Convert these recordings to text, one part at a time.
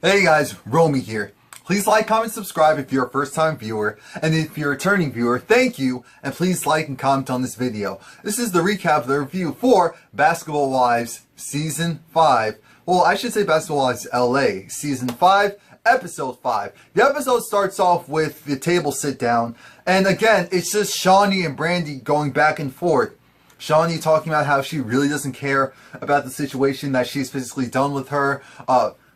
Hey guys, Romie here. Please like, comment, subscribe if you're a first-time viewer, and if you're a returning viewer, thank you, and please like and comment on this video. This is the recap of the review for Basketball Wives Season 5. Well, I should say Basketball Wives LA Season 5, Episode 5. The episode starts off with the table sit-down, and again, it's just Shawnee and Brandy going back and forth. Shawnee talking about how she really doesn't care about the situation, that she's physically done with her.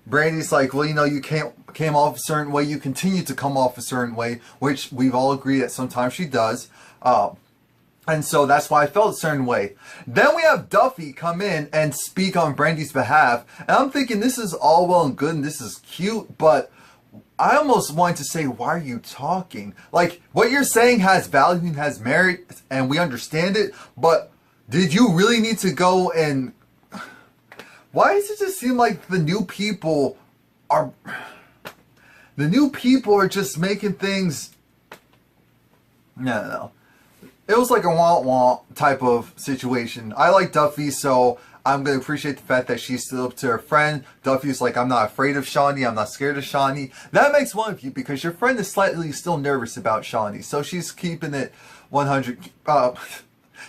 Brandy's like, well, you know, you came off a certain way, you continue to come off a certain way, which we've all agreed that sometimes she does. And so that's why I felt a certain way. Then we have Duffy come in and speak on Brandy's behalf. And I'm thinking this is all well and good and this is cute, but I almost wanted to say, why are you talking? Like, what you're saying has value and has merit, and we understand it, but did you really need to go and... Why does it just seem like the new people are just making things... No. It was like a wah-wah type of situation. I like Duffy, so I'm going to appreciate the fact that she stood up to her friend. Duffy's like, I'm not afraid of Shawnee. I'm not scared of Shawnee. That makes one of you, because your friend is slightly still nervous about Shawnee. So she's keeping it 100.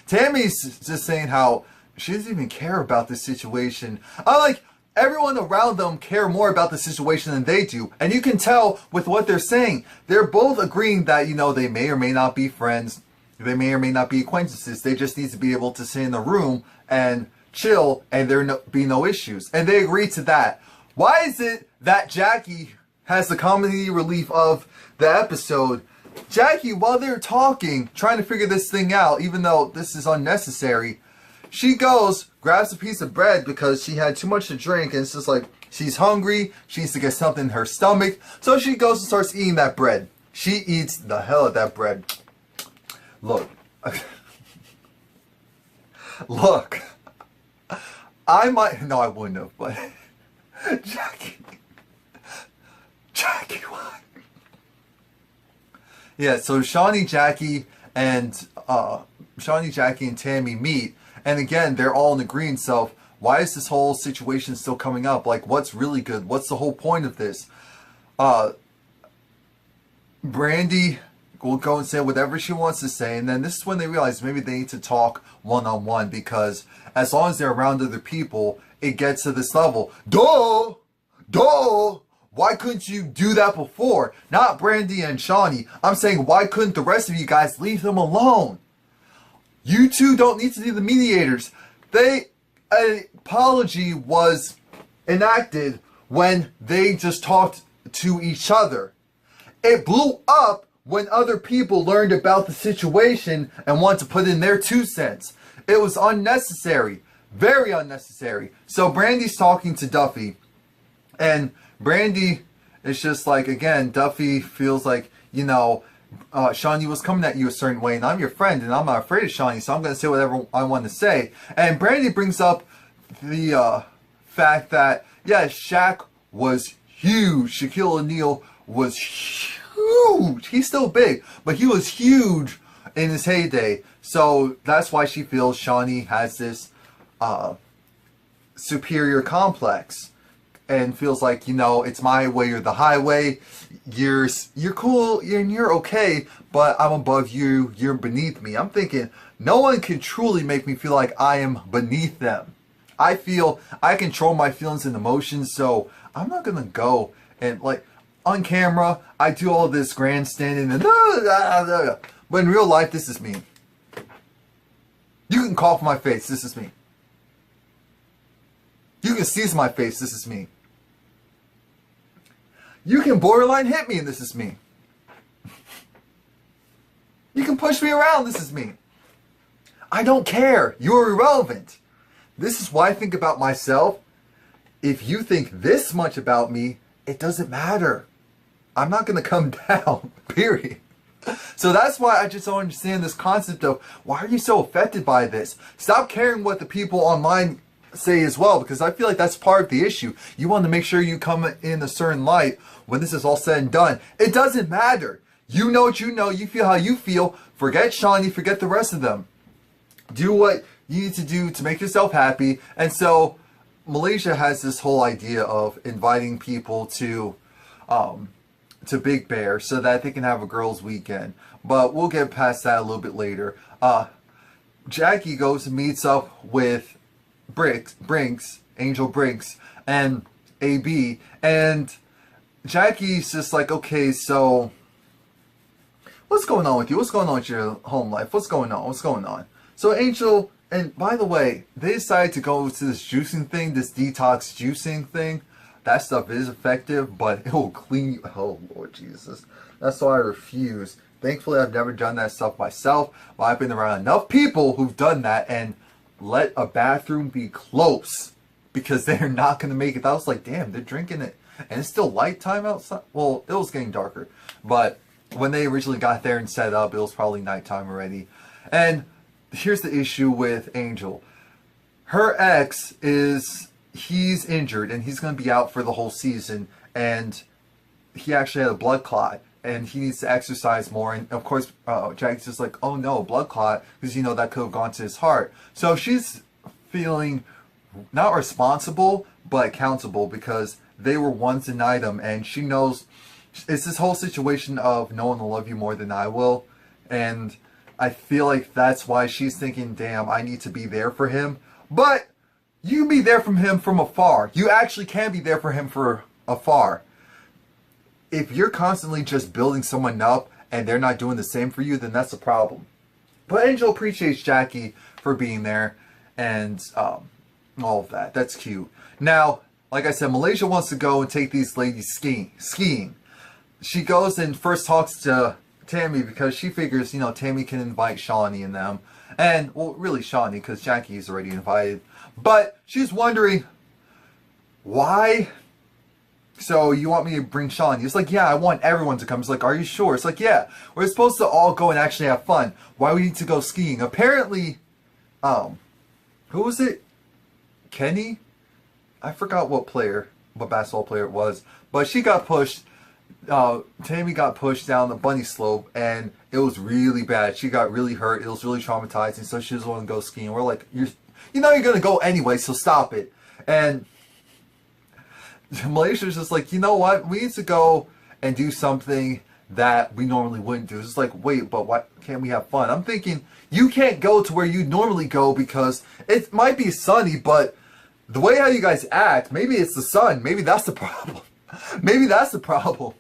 Tammy's just saying how she doesn't even care about this situation. I like everyone around them care more about the situation than they do. And you can tell with what they're saying. They're both agreeing that, you know, they may or may not be friends. They may or may not be acquaintances. They just need to be able to sit in the room and chill and there be no issues. And they agree to that. Why is it that Jackie has the comedy relief of the episode? Jackie, while they're talking, trying to figure this thing out, even though this is unnecessary, she goes, grabs a piece of bread because she had too much to drink, and it's just like, she's hungry, she needs to get something in her stomach, so she goes and starts eating that bread. She eats the hell of that bread. Look. Look. I might, no I wouldn't have, but Jackie, what? Yeah, so Shawnee, Jackie, and Tammy meet. And again, they're all in agreement. So why is this whole situation still coming up? Like, what's really good? What's the whole point of this? Brandy will go and say whatever she wants to say. And then this is when they realize maybe they need to talk one-on-one. Because as long as they're around other people, it gets to this level. Duh! Why couldn't you do that before? Not Brandy and Shawnee. I'm saying, why couldn't the rest of you guys leave them alone? You two don't need to be the mediators. An apology was enacted when they just talked to each other. It blew up when other people learned about the situation and wanted to put in their 2 cents. It was unnecessary. Very unnecessary. So Brandy's talking to Duffy. And Brandy is just like, again, Duffy feels like, you know, Shawnee was coming at you a certain way, and I'm your friend, and I'm not afraid of Shawnee, so I'm going to say whatever I want to say. And Brandy brings up the fact that, yeah, Shaq was huge. Shaquille O'Neal was huge. He's still big, but he was huge in his heyday. So that's why she feels Shawnee has this superior complex. And feels like, you know, it's my way or the highway. You're cool and you're okay, but I'm above you. You're beneath me. I'm thinking no one can truly make me feel like I am beneath them. I feel I control my feelings and emotions, so I'm not gonna go and like on camera I do all this grandstanding and but in real life this is me. You can cough in my face. This is me. You can seize my face. This is me. You can borderline hit me, and this is me. You can push me around, this is me. I don't care. You're irrelevant. This is why I think about myself. If you think this much about me, it doesn't matter. I'm not going to come down, period. So that's why I just don't understand this concept of, why are you so affected by this? Stop caring what the people online say as well, because I feel like that's part of the issue. You want to make sure you come in a certain light when this is all said and done. It doesn't matter. You know what you know. You feel how you feel. Forget Shawnee. Forget the rest of them. Do what you need to do to make yourself happy. And so Malaysia has this whole idea of inviting people to Big Bear so that they can have a girls' weekend. But we'll get past that a little bit later. Jackie goes and meets up with Angel Brinks, and AB, and Jackie's just like, okay, so what's going on with you? What's going on with your home life? What's going on? What's going on? So Angel, and by the way, they decided to go to this juicing thing, this detox juicing thing. That stuff is effective, but it will clean you. Oh, Lord Jesus. That's why I refuse. Thankfully, I've never done that stuff myself, but I've been around enough people who've done that and let a bathroom be close because they're not going to make it. I was like, damn, they're drinking it. And it's still light time outside. Well, it was getting darker. But when they originally got there and set up, it was probably nighttime already. And here's the issue with Angel. Her ex he's injured and he's going to be out for the whole season. And he actually had a blood clot. And he needs to exercise more. And of course, Jackie's just like, oh no, blood clot. Because, you know, that could have gone to his heart. So she's feeling not responsible, but accountable. Because they were once an item. And she knows it's this whole situation of no one will love you more than I will. And I feel like that's why she's thinking, damn, I need to be there for him. But you can be there for him from afar. You actually can be there for him from afar. If you're constantly just building someone up and they're not doing the same for you, then that's a problem. But Angel appreciates Jackie for being there and all of that. That's cute. Now, like I said, Malaysia wants to go and take these ladies skiing. She goes and first talks to Tammy because she figures, you know, Tammy can invite Shawnee and them. And, well, really Shawnee because Jackie is already invited. But she's wondering, why? So you want me to bring Shawnee? It's like, yeah, I want everyone to come. It's like, are you sure? It's like, yeah, we're supposed to all go and actually have fun. Why we need to go skiing? Apparently, who was it? Kenny? I forgot what basketball player it was. But she got pushed. Tammy got pushed down the bunny slope, and it was really bad. She got really hurt. It was really traumatizing. So she doesn't want to go skiing. We're like, you know you're gonna go anyway, so stop it. And Malaysia's just like, you know what? We need to go and do something that we normally wouldn't do. It's just like, wait, but why can't we have fun? I'm thinking, you can't go to where you normally go because it might be sunny, but the way how you guys act, maybe it's the sun. Maybe that's the problem. Maybe that's the problem.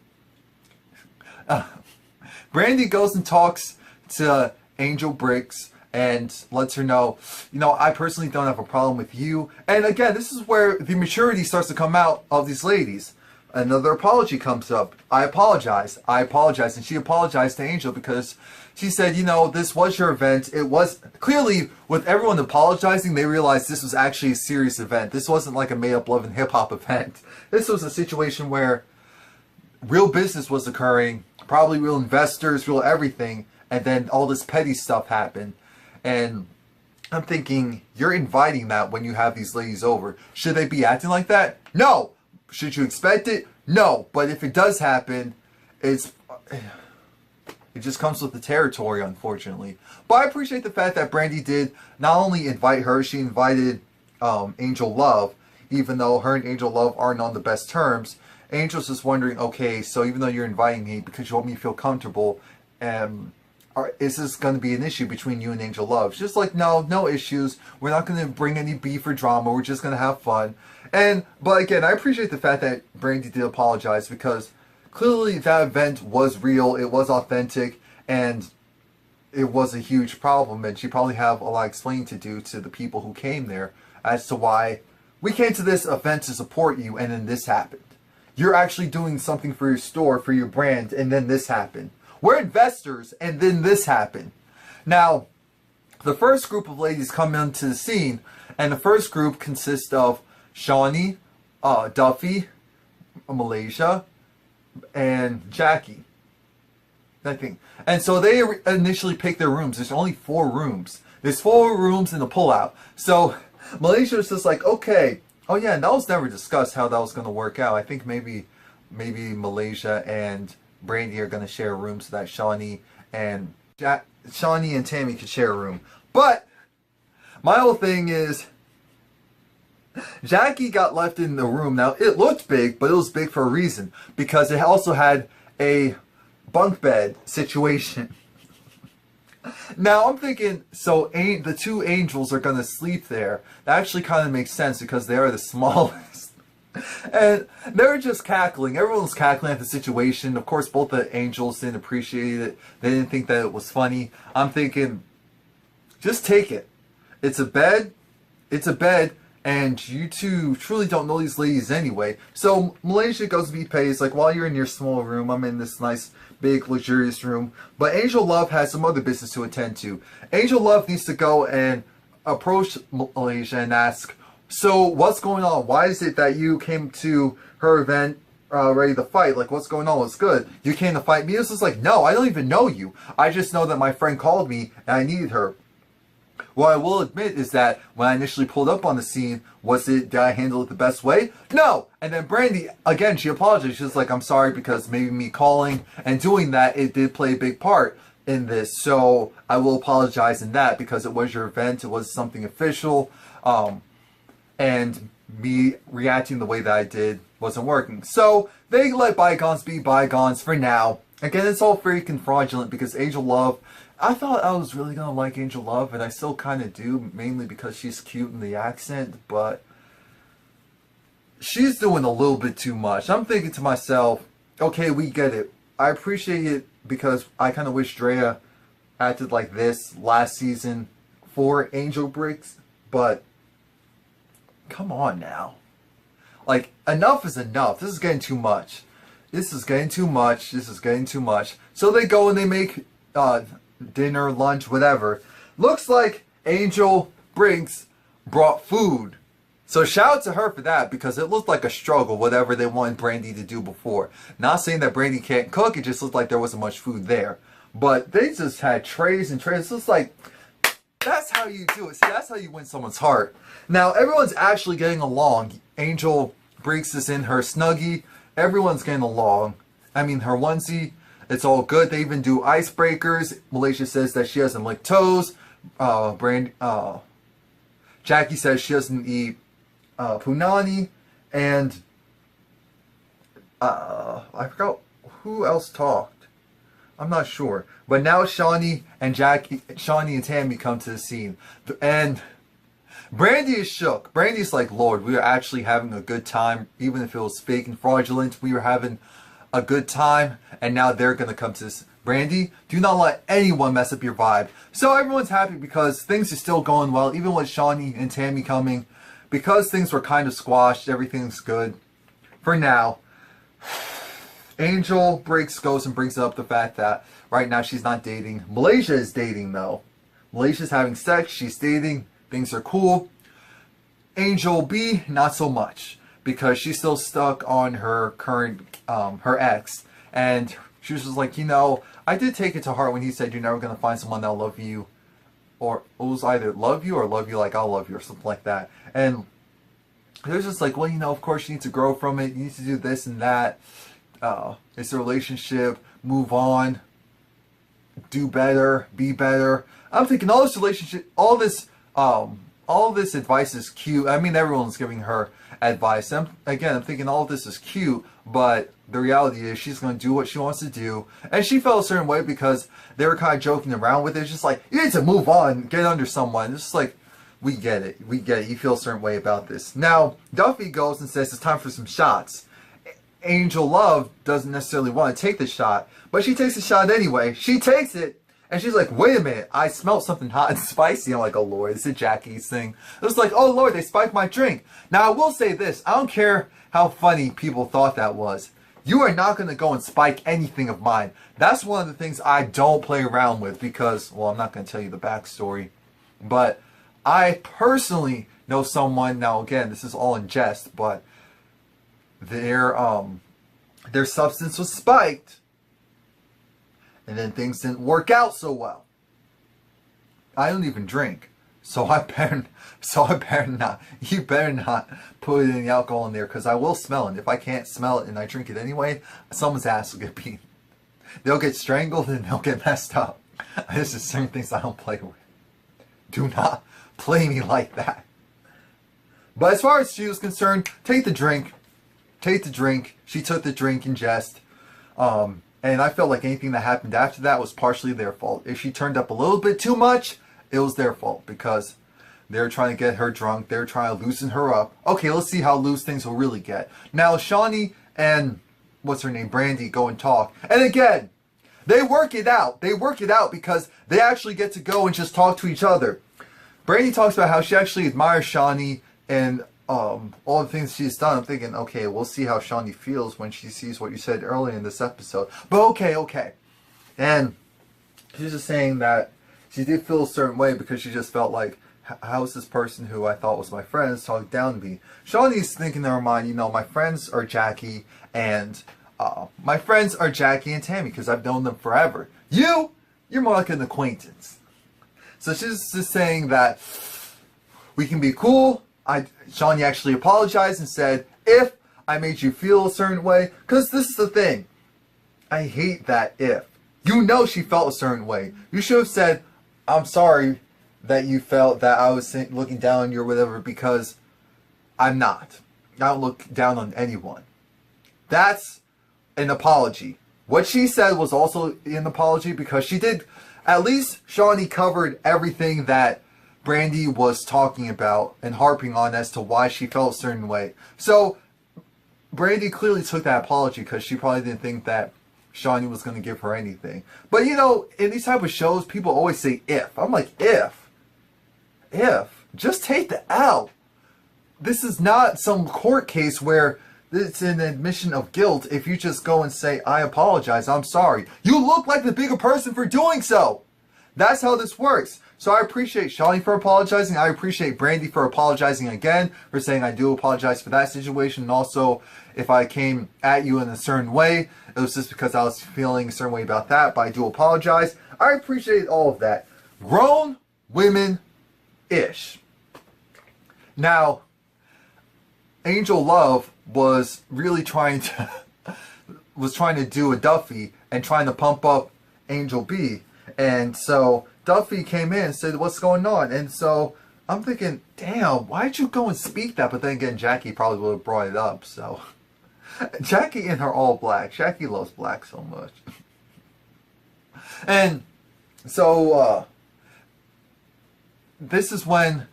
Brandy goes and talks to Angel Bricks and lets her know, you know, I personally don't have a problem with you. And again, this is where the maturity starts to come out of these ladies. Another apology comes up. I apologize. And she apologized to Angel because she said, you know, this was your event. It was clearly, with everyone apologizing, they realized this was actually a serious event. This wasn't like a made-up love and hip-hop event. This was a situation where real business was occurring, probably real investors, real everything, and then all this petty stuff happened. And I'm thinking, you're inviting that when you have these ladies over. Should they be acting like that? No. Should you expect it? No. But if it does happen, it just comes with the territory, unfortunately. But I appreciate the fact that Brandy did not only invite her, she invited Angel Love, even though her and Angel Love aren't on the best terms. Angel's just wondering, okay, so even though you're inviting me because you want me to feel comfortable, is this going to be an issue between you and Angel Love? She's just like, no issues. We're not going to bring any beef or drama. We're just going to have fun. But again, I appreciate the fact that Brandy did apologize because clearly that event was real. It was authentic and it was a huge problem. And she probably have a lot of explaining to do to the people who came there as to why we came to this event to support you and then this happened. You're actually doing something for your store, for your brand, and then this happened. We're investors, and then this happened. Now, the first group of ladies come into the scene, and the first group consists of Shawnee, Duffy, Malaysia, and Jackie, I think. And so they initially pick their rooms. There's only 4 rooms. There's 4 rooms in the pullout. So Malaysia's just like, okay. Oh yeah, and that was never discussed how that was going to work out. I think maybe Malaysia and Brandy are going to share a room so that Shawnee and Tammy could share a room. But my whole thing is, Jackie got left in the room. Now, it looked big, but it was big for a reason. Because it also had a bunk bed situation. Now, I'm thinking, so the two angels are going to sleep there. That actually kind of makes sense because they are the smallest. And they're just cackling. Everyone's cackling at the situation. Of course, both the angels didn't appreciate it. They didn't think that it was funny. I'm thinking, just take it. It's a bed. It's a bed. And you two truly don't know these ladies anyway. So Malaysia goes to be paid. It's like, while you're in your small room, I'm in this nice, big, luxurious room. But Angel Love has some other business to attend to. Angel Love needs to go and approach Malaysia and ask, so what's going on? Why is it that you came to her event ready to fight? Like, what's going on? What's good? You came to fight me? This is like, no, I don't even know you. I just know that my friend called me and I needed her. What I will admit is that when I initially pulled up on the scene, did I handle it the best way? No! And then Brandy, again, she apologized. She was like, I'm sorry because maybe me calling and doing that, it did play a big part in this. So I will apologize in that because it was your event. It was something official. And me reacting the way that I did wasn't working. So they let bygones be bygones for now. Again, it's all freaking fraudulent because Angel Love, I thought I was really gonna like Angel Love, and I still kind of do, mainly because she's cute in the accent, but she's doing a little bit too much. I'm thinking to myself, okay, we get it. I appreciate it because I kind of wish Drea acted like this last season for Angel Bricks, but come on now. Like, enough is enough. This is getting too much. This is getting too much. This is getting too much. So they go and they make dinner, lunch, whatever. Looks like Angel Briggs brought food. So shout out to her for that because it looked like a struggle, whatever they wanted Brandy to do before. Not saying that Brandy can't cook, it just looked like there wasn't much food there. But they just had trays and trays. It's like, that's how you do it. See, that's how you win someone's heart. Now, everyone's actually getting along. Angel Briggs is in her Snuggie. Everyone's getting along. I mean, her onesie. It's all good. They even do icebreakers. Malaysia says that she doesn't lick toes. Jackie says she doesn't eat punani. And I forgot who else talked. I'm not sure. But now Shawnee and Tammy come to the scene. And Brandy is shook. Brandy's like, Lord, we are actually having a good time. Even if it was fake and fraudulent, we were having a good time, and now they're gonna come to this. Brandy, do not let anyone mess up your vibe. So everyone's happy because things are still going well, even with Shawnee and Tammy coming. Because things were kind of squashed, everything's good for now. Angel Briggs goes and brings up the fact that right now she's not dating. Malaysia is dating though. Malaysia's having sex, she's dating, things are cool. Angel B, not so much. Because she's still stuck on her current, her ex. And she was just like, you know, I did take it to heart when he said you're never going to find someone that'll love you. Or it was either love you or love you like I'll love you or something like that. And it was just like, well, you know, of course you need to grow from it. You need to do this and that. It's a relationship. Move on. Do better. Be better. I'm thinking all this relationship, all this advice is cute. I mean, everyone's giving her advice. I'm thinking all of this is cute, but the reality is she's going to do what she wants to do. And she felt a certain way because they were kind of joking around with it. It's just like, you need to move on, get under someone. It's just like, we get it. We get it. You feel a certain way about this. Now, Duffy goes and says it's time for some shots. Angel Love doesn't necessarily want to take the shot, but she takes the shot anyway. She takes it. And she's like, wait a minute, I smelled something hot and spicy. I'm like, oh Lord, it's a Jackie's thing. It was like, oh Lord, they spiked my drink. Now I will say this, I don't care how funny people thought that was. You are not going to go and spike anything of mine. That's one of the things I don't play around with because, well, I'm not going to tell you the backstory. But I personally know someone, now again, this is all in jest, but their substance was spiked. And then things didn't work out so well. I don't even drink. So I better not. You better not put any alcohol in there because I will smell it. If I can't smell it and I drink it anyway, someone's ass will get beaten. They'll get strangled and they'll get messed up. This is certain things I don't play with. Do not play me like that. But as far as she was concerned, take the drink. Take the drink. She took the drink in jest. And I felt like anything that happened after that was partially their fault. If she turned up a little bit too much, it was their fault because they're trying to get her drunk. They're trying to loosen her up. Okay, let's see how loose things will really get. Now, Shawnee and, what's her name, Brandy, go and talk. And again, they work it out. They work it out because they actually get to go and just talk to each other. Brandy talks about how she actually admires Shawnee and all the things she's done. I'm thinking, okay, we'll see how Shawnee feels when she sees what you said earlier in this episode. But okay. And she's just saying that she did feel a certain way because she just felt like, how is this person who I thought was my friend talking down to me? Shawnee's thinking in her mind, you know, my friends are Jackie and Tammy because I've known them forever. You're more like an acquaintance. So she's just saying that we can be cool. Shawnee actually apologized and said, if I made you feel a certain way, because this is the thing. I hate that if. You know she felt a certain way. You should have said, I'm sorry that you felt that I was looking down on you or whatever, because I'm not. I don't look down on anyone. That's an apology. What she said was also an apology because she did, at least Shawnee covered everything that Brandy was talking about and harping on as to why she felt a certain way. So Brandy clearly took that apology because she probably didn't think that Shawnee was going to give her anything. But you know, in these type of shows, people always say if. I'm like, if. Just take the L. This is not some court case where it's an admission of guilt if you just go and say, I apologize, I'm sorry. You look like the bigger person for doing so. That's how this works. So I appreciate Shawnee for apologizing. I appreciate Brandy for apologizing again, for saying I do apologize for that situation. And also, if I came at you in a certain way, it was just because I was feeling a certain way about that, but I do apologize. I appreciate all of that. Grown women-ish. Now, Angel Love was really trying to do a Duffy and trying to pump up Angel B. And so Duffy came in and said, what's going on? And so I'm thinking, damn, why'd you go and speak that? But then again, Jackie probably would have brought it up. So Jackie in her all black. Jackie loves black so much. And so this is when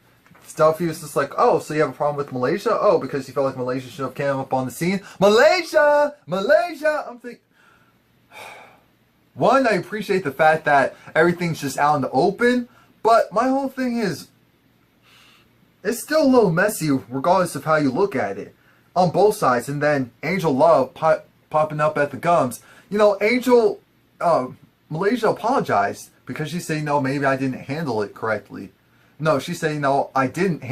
Duffy was just like, oh, so you have a problem with Malaysia? Oh, because you felt like Malaysia should have came up on the scene. Malaysia! I'm thinking, one, I appreciate the fact that everything's just out in the open, but my whole thing is, it's still a little messy regardless of how you look at it, on both sides. And then Angel Love popping up at the gums. You know, Malaysia apologized because she said, no, maybe I didn't handle it correctly. No, she said, no, I didn't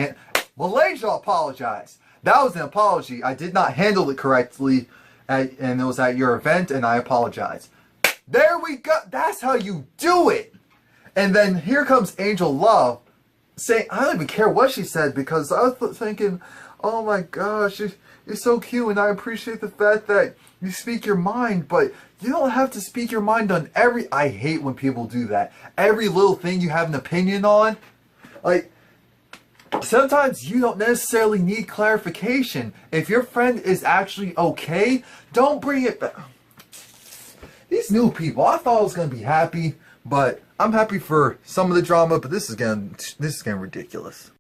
Malaysia apologized. That was an apology. I did not handle it correctly, and it was at your event, and I apologize. There we go. That's how you do it. And then here comes Angel Love saying, I don't even care what she said, because I was thinking, oh my gosh, you're so cute, and I appreciate the fact that you speak your mind, but you don't have to speak your mind on I hate when people do that. Every little thing you have an opinion on. Like, sometimes you don't necessarily need clarification. If your friend is actually okay, don't bring it back. These new people, I thought I was going to be happy, but I'm happy for some of the drama, but this is getting ridiculous.